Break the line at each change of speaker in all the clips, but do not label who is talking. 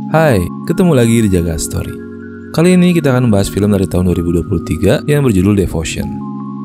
Hai, ketemu lagi di Jaga Story. Kali ini kita akan membahas film dari tahun 2023 yang berjudul Devotion.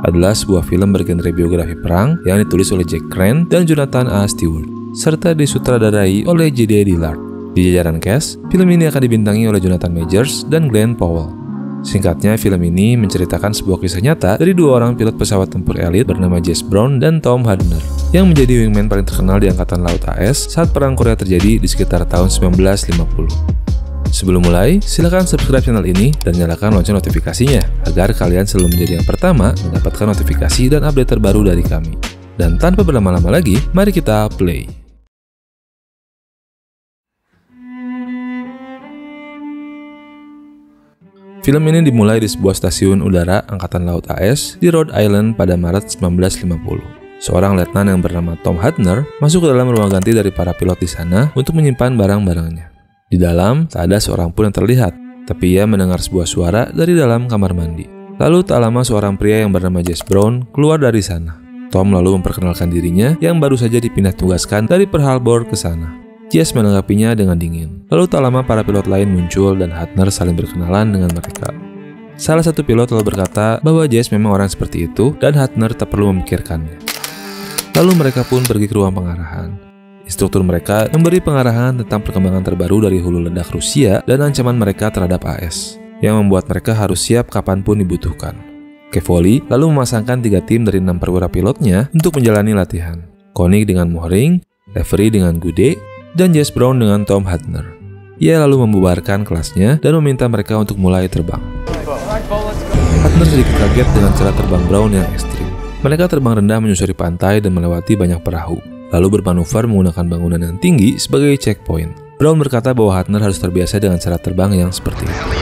Adalah sebuah film bergenre biografi perang yang ditulis oleh Jack Crane dan Jonathan A. Stewart, serta disutradarai oleh J.D. Dillard. Di jajaran cast, film ini akan dibintangi oleh Jonathan Majors dan Glenn Powell. Singkatnya, film ini menceritakan sebuah kisah nyata dari dua orang pilot pesawat tempur elit bernama Jesse Brown dan Tom Hadner, yang menjadi wingman paling terkenal di Angkatan Laut AS saat Perang Korea terjadi di sekitar tahun 1950. Sebelum mulai, silakan subscribe channel ini dan nyalakan lonceng notifikasinya agar kalian selalu menjadi yang pertama mendapatkan notifikasi dan update terbaru dari kami. Dan tanpa berlama-lama lagi, mari kita play. Film ini dimulai di sebuah stasiun udara Angkatan Laut AS di Rhode Island pada Maret 1950. Seorang letnan yang bernama Tom Hadner masuk ke dalam ruang ganti dari para pilot di sana untuk menyimpan barang-barangnya. Di dalam, tak ada seorang pun yang terlihat, tapi ia mendengar sebuah suara dari dalam kamar mandi. Lalu tak lama seorang pria yang bernama Jesse Brown keluar dari sana. Tom lalu memperkenalkan dirinya yang baru saja dipindah tugaskan dari Pearl Harbor ke sana. Jesse menanggapinya dengan dingin. Lalu tak lama para pilot lain muncul dan Hadner saling berkenalan dengan mereka. Salah satu pilot lalu berkata bahwa Jesse memang orang seperti itu dan Hadner tak perlu memikirkannya. Lalu mereka pun pergi ke ruang pengarahan. Instruktur mereka memberi pengarahan tentang perkembangan terbaru dari hulu ledak Rusia dan ancaman mereka terhadap AS, yang membuat mereka harus siap kapanpun dibutuhkan. Kevoli lalu memasangkan 3 tim dari 6 perwira pilotnya untuk menjalani latihan. Koenig dengan Mohring, Lavery dengan Gude, dan Jesse Brown dengan Tom Hadner. Ia lalu membubarkan kelasnya dan meminta mereka untuk mulai terbang. Hadner sedikit kaget dengan cara terbang Brown yang ekstrim. Mereka terbang rendah menyusuri pantai dan melewati banyak perahu, lalu bermanuver menggunakan bangunan yang tinggi sebagai checkpoint. Brown berkata bahwa Hadner harus terbiasa dengan cara terbang yang seperti itu.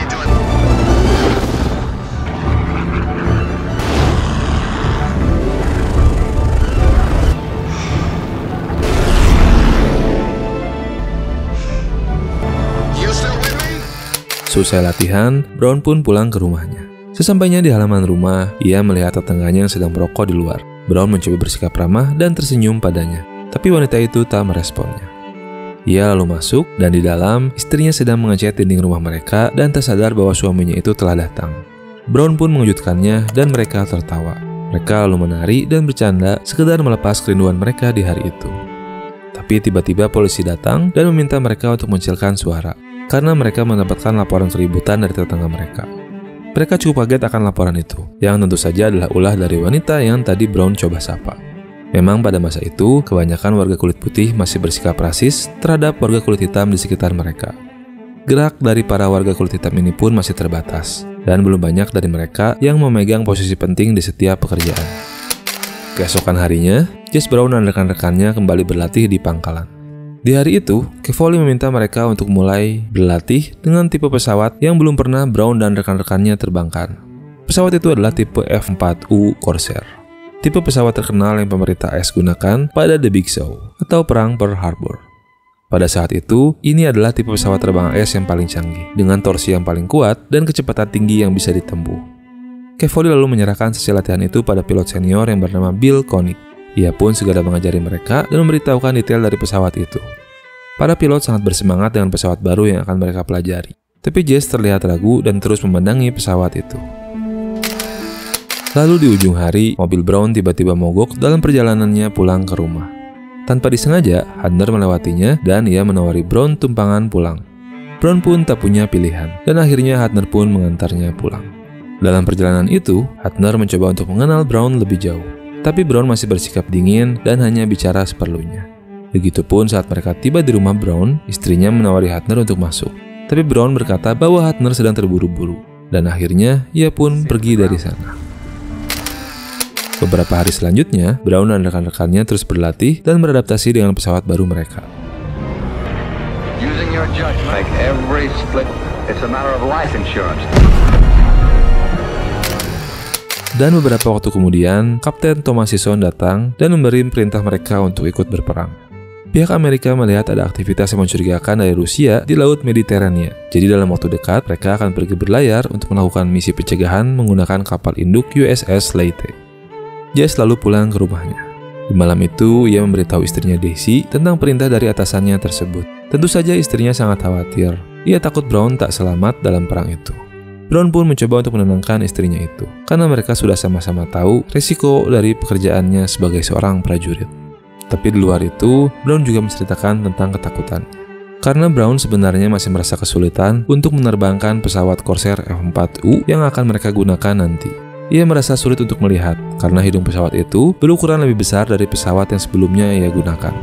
Selesai latihan, Brown pun pulang ke rumahnya. Sesampainya di halaman rumah, ia melihat tetangganya yang sedang merokok di luar. Brown mencoba bersikap ramah dan tersenyum padanya, tapi wanita itu tak meresponnya. Ia lalu masuk, dan di dalam, istrinya sedang mengecat dinding rumah mereka dan tak sadar bahwa suaminya itu telah datang. Brown pun mengejutkannya dan mereka tertawa. Mereka lalu menari dan bercanda sekedar melepas kerinduan mereka di hari itu. Tapi tiba-tiba polisi datang dan meminta mereka untuk mengecilkan suara, karena mereka mendapatkan laporan keributan dari tetangga mereka. Mereka cukup kaget akan laporan itu, yang tentu saja adalah ulah dari wanita yang tadi Brown coba sapa. Memang pada masa itu, kebanyakan warga kulit putih masih bersikap rasis terhadap warga kulit hitam di sekitar mereka. Gerak dari para warga kulit hitam ini pun masih terbatas, dan belum banyak dari mereka yang memegang posisi penting di setiap pekerjaan. Keesokan harinya, Jesse Brown dan rekan-rekannya kembali berlatih di pangkalan. Di hari itu, Kevoli meminta mereka untuk mulai berlatih dengan tipe pesawat yang belum pernah Brown dan rekan-rekannya terbangkan. Pesawat itu adalah tipe F-4U Corsair, tipe pesawat terkenal yang pemerintah AS gunakan pada The Big Show atau Perang Pearl Harbor. Pada saat itu, ini adalah tipe pesawat terbang AS yang paling canggih, dengan torsi yang paling kuat dan kecepatan tinggi yang bisa ditempuh. Kevoli lalu menyerahkan sesi latihan itu pada pilot senior yang bernama Bill Koenig. Ia pun segera mengajari mereka dan memberitahukan detail dari pesawat itu. Para pilot sangat bersemangat dengan pesawat baru yang akan mereka pelajari. Tapi Jesse terlihat ragu dan terus memandangi pesawat itu. Lalu di ujung hari, mobil Brown tiba-tiba mogok dalam perjalanannya pulang ke rumah. Tanpa disengaja, Hadner melewatinya dan ia menawari Brown tumpangan pulang. Brown pun tak punya pilihan, dan akhirnya Hadner pun mengantarnya pulang. Dalam perjalanan itu, Hadner mencoba untuk mengenal Brown lebih jauh. Tapi Brown masih bersikap dingin dan hanya bicara seperlunya. Begitupun saat mereka tiba di rumah Brown, istrinya menawari Hadner untuk masuk. Tapi Brown berkata bahwa Hadner sedang terburu-buru, dan akhirnya ia pun pergi dari sana. Beberapa hari selanjutnya, Brown dan rekan-rekannya terus berlatih dan beradaptasi dengan pesawat baru mereka. Dan beberapa waktu kemudian, Kapten Thomas Sisson datang dan memberi perintah mereka untuk ikut berperang. Pihak Amerika melihat ada aktivitas yang mencurigakan dari Rusia di Laut Mediterania. Jadi dalam waktu dekat, mereka akan pergi berlayar untuk melakukan misi pencegahan menggunakan kapal induk USS Leyte. Jesse lalu pulang ke rumahnya. Di malam itu, ia memberitahu istrinya Daisy tentang perintah dari atasannya tersebut. Tentu saja istrinya sangat khawatir. Ia takut Brown tak selamat dalam perang itu. Brown pun mencoba untuk menenangkan istrinya itu, karena mereka sudah sama-sama tahu risiko dari pekerjaannya sebagai seorang prajurit. Tapi di luar itu, Brown juga menceritakan tentang ketakutannya. Karena Brown sebenarnya masih merasa kesulitan untuk menerbangkan pesawat Corsair F4U yang akan mereka gunakan nanti. Ia merasa sulit untuk melihat karena hidung pesawat itu berukuran lebih besar dari pesawat yang sebelumnya ia gunakan.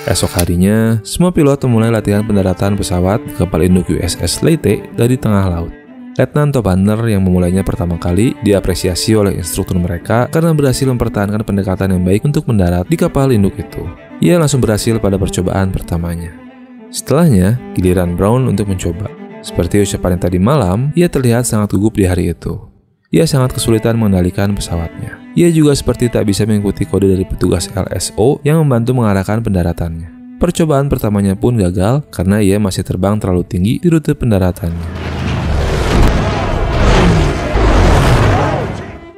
Esok harinya, semua pilot memulai latihan pendaratan pesawat di kapal induk USS Leyte dari tengah laut. Letnan Top Hunter yang memulainya pertama kali diapresiasi oleh instruktur mereka karena berhasil mempertahankan pendekatan yang baik untuk mendarat di kapal induk itu. Ia langsung berhasil pada percobaan pertamanya. Setelahnya, giliran Brown untuk mencoba. Seperti ucapannya tadi malam, ia terlihat sangat gugup di hari itu. Ia sangat kesulitan mengendalikan pesawatnya. Ia juga seperti tak bisa mengikuti kode dari petugas LSO yang membantu mengarahkan pendaratannya. Percobaan pertamanya pun gagal karena ia masih terbang terlalu tinggi di rute pendaratannya.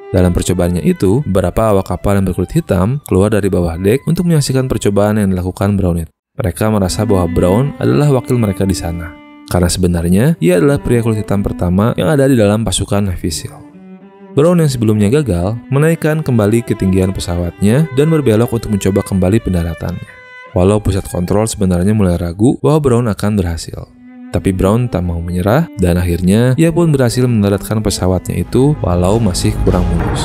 Dalam percobaannya itu, beberapa awak kapal yang berkulit hitam keluar dari bawah dek untuk menyaksikan percobaan yang dilakukan Brown itu. Mereka merasa bahwa Brown adalah wakil mereka di sana, karena sebenarnya ia adalah pria kulit hitam pertama yang ada di dalam pasukan Navy SEAL. Brown yang sebelumnya gagal, menaikkan kembali ketinggian pesawatnya dan berbelok untuk mencoba kembali pendaratannya. Walau pusat kontrol sebenarnya mulai ragu bahwa Brown akan berhasil. Tapi Brown tak mau menyerah dan akhirnya ia pun berhasil mendaratkan pesawatnya itu walau masih kurang mulus.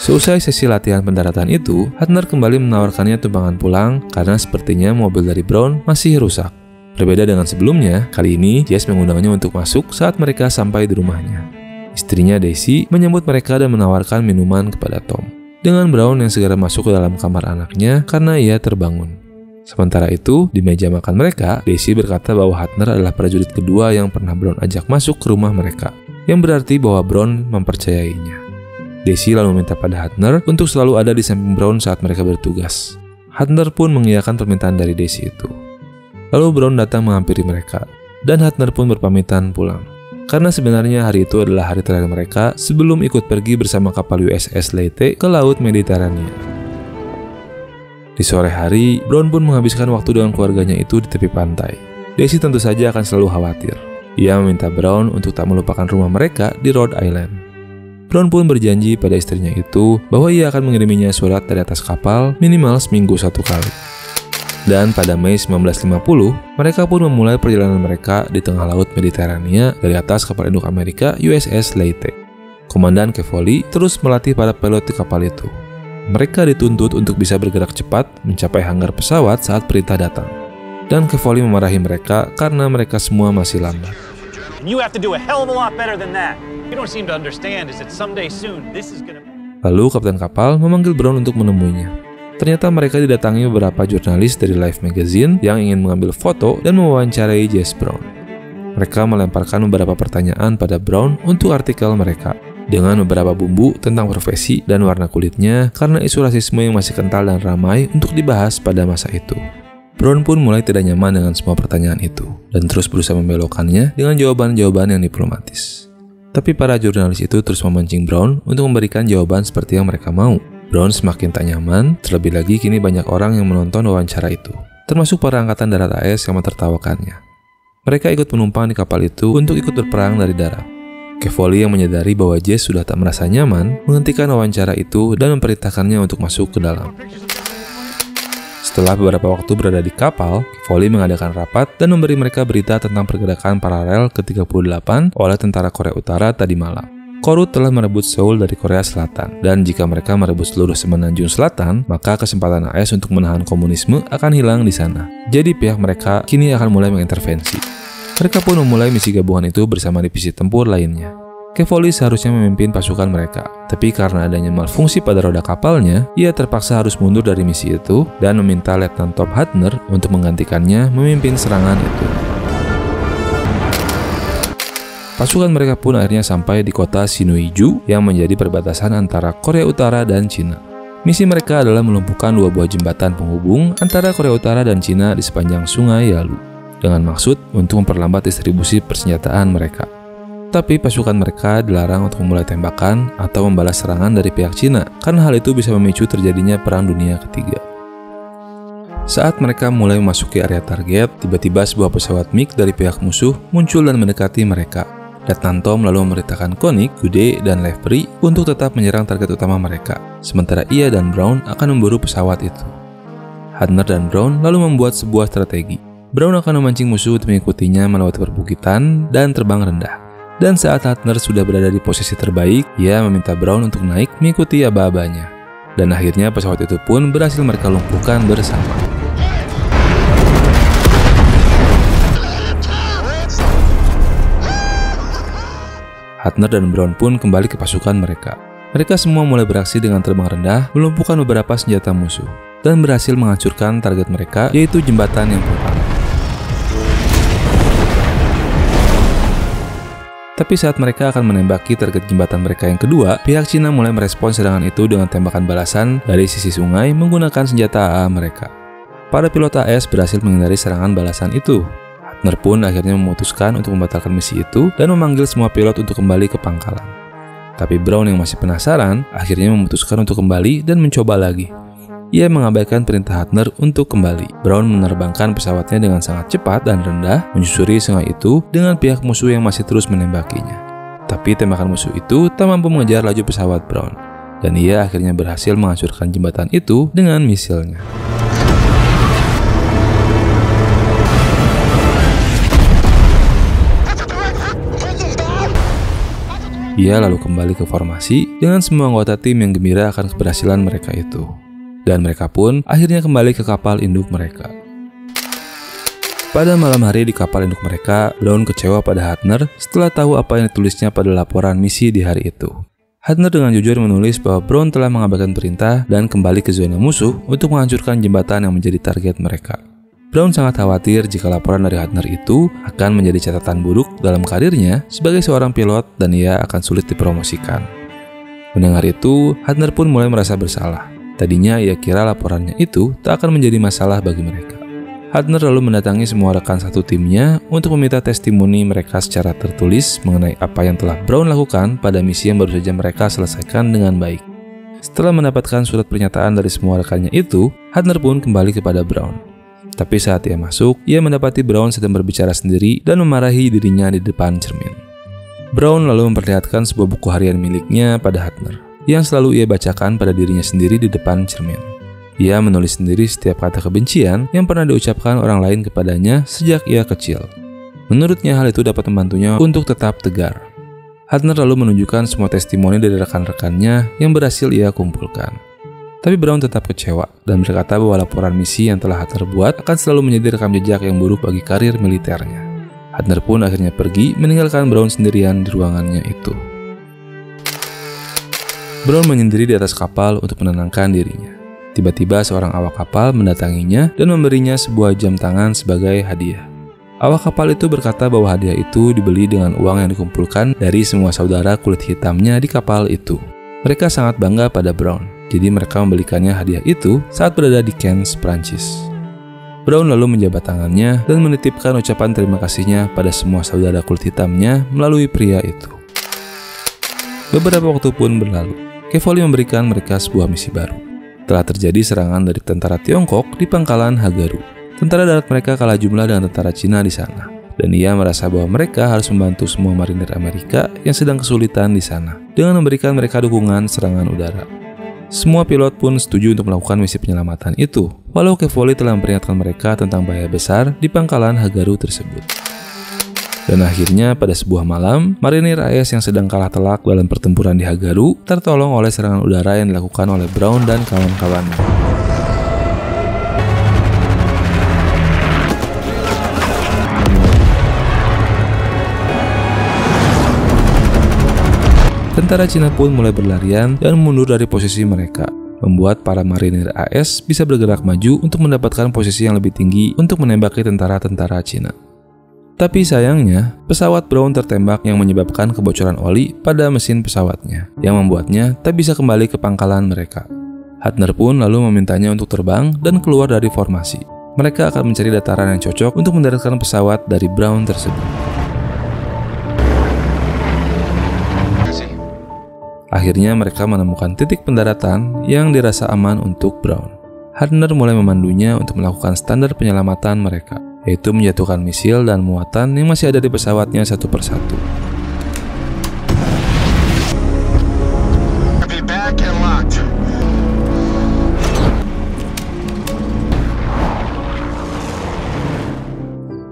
Seusai sesi latihan pendaratan itu, Hunter kembali menawarkannya tumpangan pulang karena sepertinya mobil dari Brown masih rusak. Berbeda dengan sebelumnya, kali ini Jess mengundangnya untuk masuk saat mereka sampai di rumahnya. Istrinya Daisy menyambut mereka dan menawarkan minuman kepada Tom. Dengan Brown yang segera masuk ke dalam kamar anaknya karena ia terbangun. Sementara itu, di meja makan mereka, Daisy berkata bahwa Hunter adalah prajurit kedua yang pernah Brown ajak masuk ke rumah mereka, yang berarti bahwa Brown mempercayainya. Daisy lalu meminta pada Hunter untuk selalu ada di samping Brown saat mereka bertugas. Hunter pun mengiyakan permintaan dari Daisy itu. Lalu Brown datang menghampiri mereka, dan Hunter pun berpamitan pulang. Karena sebenarnya hari itu adalah hari terakhir mereka sebelum ikut pergi bersama kapal USS Leyte ke Laut Mediterania. Di sore hari, Brown pun menghabiskan waktu dengan keluarganya itu di tepi pantai. Daisy tentu saja akan selalu khawatir. Ia meminta Brown untuk tak melupakan rumah mereka di Rhode Island. Brown pun berjanji pada istrinya itu bahwa ia akan mengiriminya surat dari atas kapal minimal seminggu satu kali. Dan pada Mei 1950, mereka pun memulai perjalanan mereka di tengah laut Mediterania dari atas kapal induk Amerika USS Leyte. Komandan Kefauver terus melatih para pilot di kapal itu. Mereka dituntut untuk bisa bergerak cepat mencapai hanggar pesawat saat perintah datang. Dan Kefauver memarahi mereka karena mereka semua masih lambat. Lalu kapten kapal memanggil Brown untuk menemuinya. Ternyata mereka didatangi beberapa jurnalis dari Life Magazine yang ingin mengambil foto dan mewawancarai Jess Brown. Mereka melemparkan beberapa pertanyaan pada Brown untuk artikel mereka, dengan beberapa bumbu tentang profesi dan warna kulitnya karena isu rasisme yang masih kental dan ramai untuk dibahas pada masa itu. Brown pun mulai tidak nyaman dengan semua pertanyaan itu, dan terus berusaha membelokkannya dengan jawaban-jawaban yang diplomatis. Tapi para jurnalis itu terus memancing Brown untuk memberikan jawaban seperti yang mereka mau. Brown semakin tak nyaman, terlebih lagi kini banyak orang yang menonton wawancara itu, termasuk para angkatan darat AS yang mentertawakannya. Mereka ikut penumpang di kapal itu untuk ikut berperang dari darat. Kefauver yang menyadari bahwa Jess sudah tak merasa nyaman, menghentikan wawancara itu dan memerintahkannya untuk masuk ke dalam. Setelah beberapa waktu berada di kapal, Kefauver mengadakan rapat dan memberi mereka berita tentang pergerakan paralel ke-38 oleh tentara Korea Utara tadi malam. Korut telah merebut Seoul dari Korea Selatan, dan jika mereka merebut seluruh semenanjung selatan, maka kesempatan AS untuk menahan komunisme akan hilang di sana. Jadi pihak mereka kini akan mulai mengintervensi. Mereka pun memulai misi gabungan itu bersama divisi tempur lainnya. Kefauver seharusnya memimpin pasukan mereka, tapi karena adanya malfungsi pada roda kapalnya, ia terpaksa harus mundur dari misi itu dan meminta Letnan Top Hunter untuk menggantikannya memimpin serangan itu. Pasukan mereka pun akhirnya sampai di kota Sinuiju yang menjadi perbatasan antara Korea Utara dan Cina. Misi mereka adalah melumpuhkan 2 buah jembatan penghubung antara Korea Utara dan Cina di sepanjang sungai Yalu, dengan maksud untuk memperlambat distribusi persenjataan mereka. Tetapi pasukan mereka dilarang untuk memulai tembakan atau membalas serangan dari pihak Cina, karena hal itu bisa memicu terjadinya Perang Dunia Ketiga. Saat mereka mulai memasuki area target, tiba-tiba sebuah pesawat MiG dari pihak musuh muncul dan mendekati mereka. Letnan Tom lalu memerintahkan Koenig, Gude, dan Lefebvre untuk tetap menyerang target utama mereka, sementara ia dan Brown akan memburu pesawat itu. Hadner dan Brown lalu membuat sebuah strategi. Brown akan memancing musuh untuk mengikutinya melewati perbukitan dan terbang rendah. Dan saat Hadner sudah berada di posisi terbaik, ia meminta Brown untuk naik mengikuti aba-abanya. Dan akhirnya pesawat itu pun berhasil mereka lumpuhkan bersama. Hadner dan Brown pun kembali ke pasukan mereka. Mereka semua mulai beraksi dengan terbang rendah, melumpuhkan beberapa senjata musuh, dan berhasil menghancurkan target mereka, yaitu jembatan yang pertama. Tapi saat mereka akan menembaki target jembatan mereka yang kedua, pihak Cina mulai merespons serangan itu dengan tembakan balasan dari sisi sungai menggunakan senjata AA mereka. Para pilot AS berhasil menghindari serangan balasan itu. Hadner pun akhirnya memutuskan untuk membatalkan misi itu dan memanggil semua pilot untuk kembali ke pangkalan. Tapi Brown yang masih penasaran, akhirnya memutuskan untuk kembali dan mencoba lagi. Ia mengabaikan perintah Hadner untuk kembali. Brown menerbangkan pesawatnya dengan sangat cepat dan rendah, menyusuri sungai itu dengan pihak musuh yang masih terus menembakinya. Tapi tembakan musuh itu tak mampu mengejar laju pesawat Brown, dan ia akhirnya berhasil menghancurkan jembatan itu dengan misilnya. Ia lalu kembali ke formasi dengan semua anggota tim yang gembira akan keberhasilan mereka itu. Dan mereka pun akhirnya kembali ke kapal induk mereka. Pada malam hari di kapal induk mereka, Brown kecewa pada Hadner setelah tahu apa yang ditulisnya pada laporan misi di hari itu. Hadner dengan jujur menulis bahwa Brown telah mengabaikan perintah dan kembali ke zona musuh untuk menghancurkan jembatan yang menjadi target mereka. Brown sangat khawatir jika laporan dari Hadner itu akan menjadi catatan buruk dalam karirnya sebagai seorang pilot dan ia akan sulit dipromosikan. Mendengar itu, Hadner pun mulai merasa bersalah. Tadinya ia kira laporannya itu tak akan menjadi masalah bagi mereka. Hadner lalu mendatangi semua rekan satu timnya untuk meminta testimoni mereka secara tertulis mengenai apa yang telah Brown lakukan pada misi yang baru saja mereka selesaikan dengan baik. Setelah mendapatkan surat pernyataan dari semua rekannya itu, Hadner pun kembali kepada Brown. Tapi saat ia masuk, ia mendapati Brown sedang berbicara sendiri dan memarahi dirinya di depan cermin. Brown lalu memperlihatkan sebuah buku harian miliknya pada Hadner, yang selalu ia bacakan pada dirinya sendiri di depan cermin. Ia menulis sendiri setiap kata kebencian yang pernah diucapkan orang lain kepadanya sejak ia kecil. Menurutnya hal itu dapat membantunya untuk tetap tegar. Hadner lalu menunjukkan semua testimoni dari rekan-rekannya yang berhasil ia kumpulkan. Tapi Brown tetap kecewa dan berkata bahwa laporan misi yang telah Hadner buat akan selalu menjadi rekam jejak yang buruk bagi karir militernya. Hadner pun akhirnya pergi meninggalkan Brown sendirian di ruangannya itu. Brown menyendiri di atas kapal untuk menenangkan dirinya. Tiba-tiba seorang awak kapal mendatanginya dan memberinya sebuah jam tangan sebagai hadiah. Awak kapal itu berkata bahwa hadiah itu dibeli dengan uang yang dikumpulkan dari semua saudara kulit hitamnya di kapal itu. Mereka sangat bangga pada Brown, jadi mereka membelikannya hadiah itu saat berada di Cannes, Prancis. Brown lalu menjabat tangannya dan menitipkan ucapan terima kasihnya pada semua saudara kulit hitamnya melalui pria itu. Beberapa waktu pun berlalu. Kevoli memberikan mereka sebuah misi baru. Telah terjadi serangan dari tentara Tiongkok di pangkalan Hagaru. Tentara darat mereka kalah jumlah dengan tentara Cina di sana. Dan ia merasa bahwa mereka harus membantu semua marinir Amerika yang sedang kesulitan di sana dengan memberikan mereka dukungan serangan udara. Semua pilot pun setuju untuk melakukan misi penyelamatan itu, walau Kevoli telah memperingatkan mereka tentang bahaya besar di pangkalan Hagaru tersebut. Dan akhirnya pada sebuah malam, marinir AS yang sedang kalah telak dalam pertempuran di Hagaru tertolong oleh serangan udara yang dilakukan oleh Brown dan kawan-kawannya. Tentara Cina pun mulai berlarian dan mundur dari posisi mereka, membuat para marinir AS bisa bergerak maju untuk mendapatkan posisi yang lebih tinggi untuk menembaki tentara-tentara Cina. Tapi sayangnya, pesawat Brown tertembak yang menyebabkan kebocoran oli pada mesin pesawatnya, yang membuatnya tak bisa kembali ke pangkalan mereka. Hadner pun lalu memintanya untuk terbang dan keluar dari formasi. Mereka akan mencari dataran yang cocok untuk mendaratkan pesawat dari Brown tersebut. Akhirnya mereka menemukan titik pendaratan yang dirasa aman untuk Brown. Hadner mulai memandunya untuk melakukan standar penyelamatan mereka, yaitu menjatuhkan misil dan muatan yang masih ada di pesawatnya satu persatu.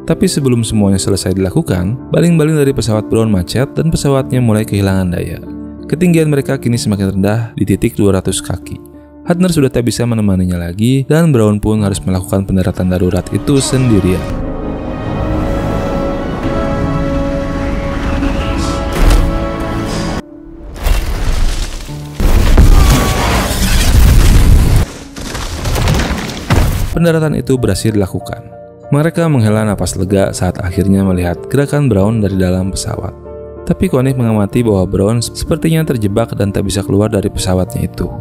Tapi sebelum semuanya selesai dilakukan, baling-baling dari pesawat Brown macet dan pesawatnya mulai kehilangan daya. Ketinggian mereka kini semakin rendah di titik 200 kaki. Hadner sudah tak bisa menemaninya lagi dan Brown pun harus melakukan pendaratan darurat itu sendirian. Pendaratan itu berhasil dilakukan. Mereka menghela napas lega saat akhirnya melihat gerakan Brown dari dalam pesawat. Tapi Koenig mengamati bahwa Brown sepertinya terjebak dan tak bisa keluar dari pesawatnya itu.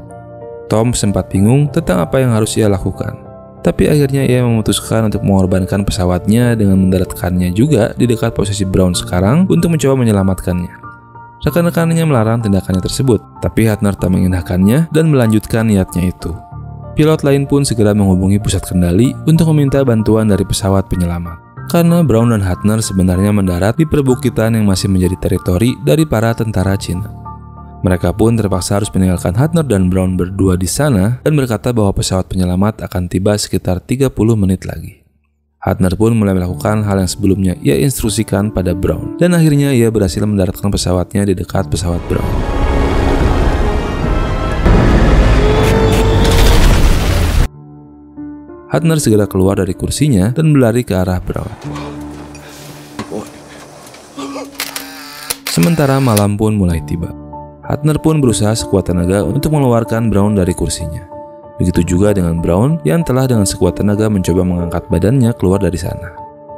Tom sempat bingung tentang apa yang harus ia lakukan. Tapi akhirnya ia memutuskan untuk mengorbankan pesawatnya dengan mendaratkannya juga di dekat posisi Brown sekarang untuk mencoba menyelamatkannya. Rekan-rekannya melarang tindakannya tersebut, tapi Hadner tak mengindahkannya dan melanjutkan niatnya itu. Pilot lain pun segera menghubungi pusat kendali untuk meminta bantuan dari pesawat penyelamat. Karena Brown dan Hadner sebenarnya mendarat di perbukitan yang masih menjadi teritori dari para tentara Cina. Mereka pun terpaksa harus meninggalkan Hadner dan Brown berdua di sana dan berkata bahwa pesawat penyelamat akan tiba sekitar 30 menit lagi. Hadner pun mulai melakukan hal yang sebelumnya ia instruksikan pada Brown, dan akhirnya ia berhasil mendaratkan pesawatnya di dekat pesawat Brown. Hadner segera keluar dari kursinya dan berlari ke arah Brown. Sementara malam pun mulai tiba. Hadner pun berusaha sekuat tenaga untuk mengeluarkan Brown dari kursinya. Begitu juga dengan Brown yang telah dengan sekuat tenaga mencoba mengangkat badannya keluar dari sana.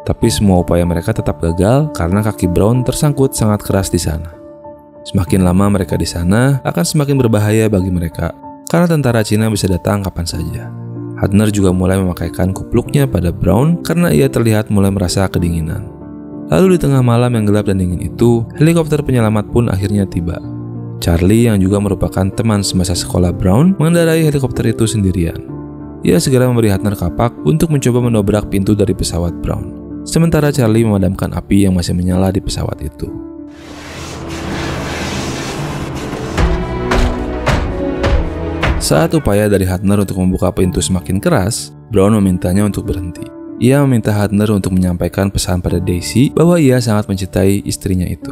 Tapi semua upaya mereka tetap gagal karena kaki Brown tersangkut sangat keras di sana. Semakin lama mereka di sana akan semakin berbahaya bagi mereka karena tentara Cina bisa datang kapan saja. Hadner juga mulai memakaikan kupluknya pada Brown karena ia terlihat mulai merasa kedinginan. Lalu di tengah malam yang gelap dan dingin itu, helikopter penyelamat pun akhirnya tiba. Charlie yang juga merupakan teman semasa sekolah Brown mengendarai helikopter itu sendirian. Ia segera memberi Hadner kapak untuk mencoba mendobrak pintu dari pesawat Brown. Sementara Charlie memadamkan api yang masih menyala di pesawat itu. Saat upaya dari Hadner untuk membuka pintu semakin keras, Brown memintanya untuk berhenti. Ia meminta Hadner untuk menyampaikan pesan pada Daisy bahwa ia sangat mencintai istrinya itu.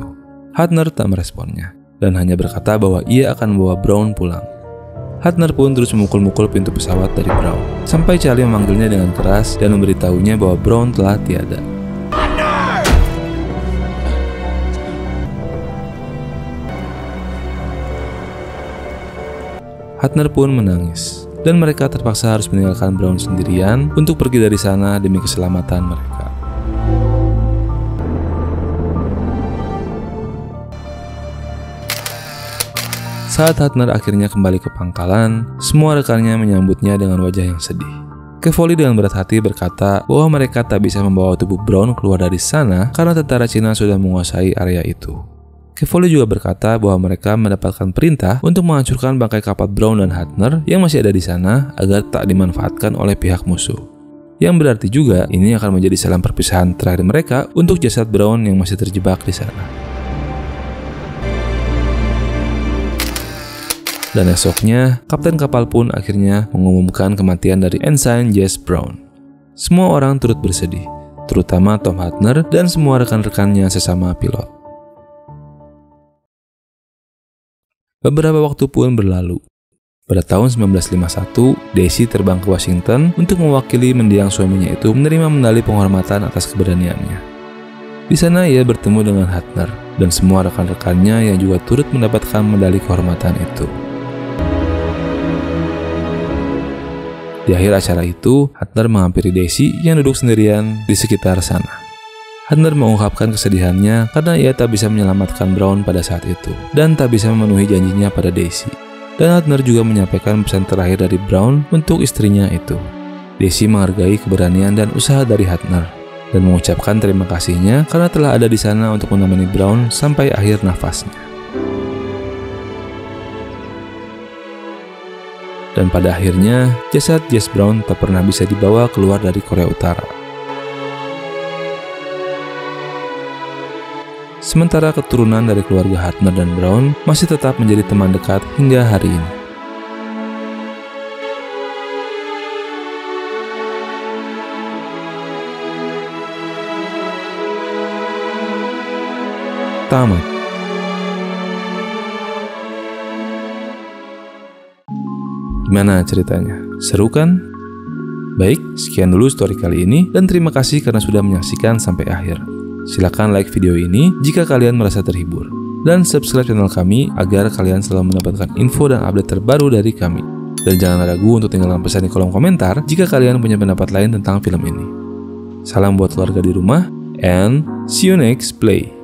Hadner tak meresponnya, dan hanya berkata bahwa ia akan membawa Brown pulang. Hadner pun terus memukul-mukul pintu pesawat dari Brown, sampai Charlie memanggilnya dengan keras dan memberitahunya bahwa Brown telah tiada. Hadner pun menangis, dan mereka terpaksa harus meninggalkan Brown sendirian untuk pergi dari sana demi keselamatan mereka. Saat Hadner akhirnya kembali ke pangkalan, semua rekannya menyambutnya dengan wajah yang sedih. Kevoli dengan berat hati berkata bahwa mereka tak bisa membawa tubuh Brown keluar dari sana karena tentara Cina sudah menguasai area itu. Kevoli juga berkata bahwa mereka mendapatkan perintah untuk menghancurkan bangkai kapal Brown dan Hadner yang masih ada di sana agar tak dimanfaatkan oleh pihak musuh. Yang berarti juga ini akan menjadi salam perpisahan terakhir mereka untuk jasad Brown yang masih terjebak di sana. Dan esoknya, kapten kapal pun akhirnya mengumumkan kematian dari Ensign Jess Brown. Semua orang turut bersedih, terutama Tom Hadner dan semua rekan-rekannya sesama pilot. Beberapa waktu pun berlalu. Pada tahun 1951, Daisy terbang ke Washington untuk mewakili mendiang suaminya itu menerima medali penghormatan atas keberaniannya. Di sana ia bertemu dengan Hadner dan semua rekan-rekannya yang juga turut mendapatkan medali kehormatan itu. Di akhir acara itu, Hadner menghampiri Daisy yang duduk sendirian di sekitar sana. Hadner mengungkapkan kesedihannya karena ia tak bisa menyelamatkan Brown pada saat itu dan tak bisa memenuhi janjinya pada Daisy. Dan Hadner juga menyampaikan pesan terakhir dari Brown untuk istrinya itu. Daisy menghargai keberanian dan usaha dari Hadner dan mengucapkan terima kasihnya karena telah ada di sana untuk menemani Brown sampai akhir nafasnya. Dan pada akhirnya, jasad Jess Brown tak pernah bisa dibawa keluar dari Korea Utara. Sementara keturunan dari keluarga Hartner dan Brown masih tetap menjadi teman dekat hingga hari ini. Tamat. Gimana ceritanya? Seru kan? Baik, sekian dulu story kali ini dan terima kasih karena sudah menyaksikan sampai akhir. Silakan like video ini jika kalian merasa terhibur dan subscribe channel kami agar kalian selalu mendapatkan info dan update terbaru dari kami. Dan jangan ragu untuk tinggalkan pesan di kolom komentar jika kalian punya pendapat lain tentang film ini. Salam buat keluarga di rumah and see you next play.